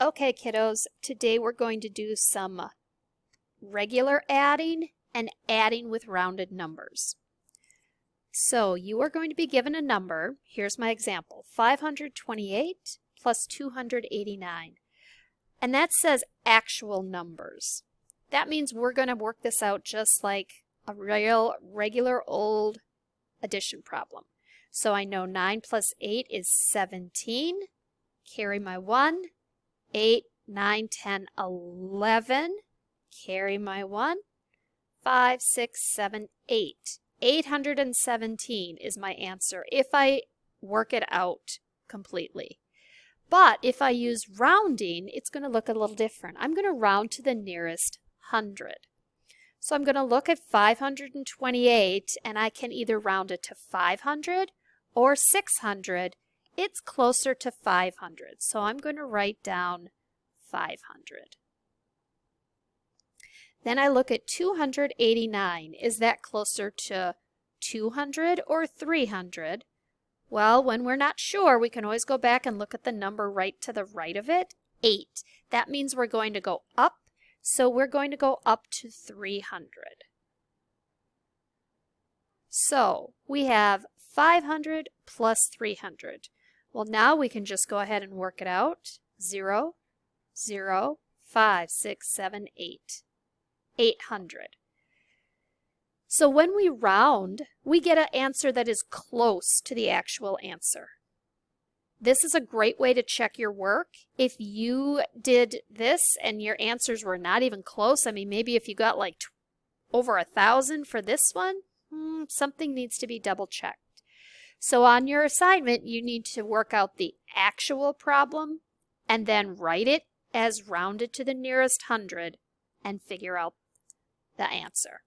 Okay, kiddos, today we're going to do some regular adding and adding with rounded numbers. So you are going to be given a number. Here's my example, 528 plus 289. And that says actual numbers. That means we're going to work this out just like a regular old addition problem. So I know 9 plus 8 is 17. Carry my 1. 8, 9, 10, 11. Carry my 1. 5, 6, 7, 8. 817 is my answer if I work it out completely. But if I use rounding, it's going to look a little different. I'm going to round to the nearest 100. So I'm going to look at 528, and I can either round it to 500 or 600. It's closer to 500, so I'm going to write down 500. Then I look at 289. Is that closer to 200 or 300? Well, when we're not sure, we can always go back and look at the number right to the right of it, 8. That means we're going to go up, so we're going to go up to 300. So we have 500 plus 300. Well, now we can just go ahead and work it out. 0, 0, 5, 6, 7, 8. 800. So when we round, we get an answer that is close to the actual answer. This is a great way to check your work. If you did this and your answers were not even close, I mean, maybe if you got like over 1,000 for this one, something needs to be double checked. So on your assignment, you need to work out the actual problem and then write it as rounded to the nearest 100 and figure out the answer.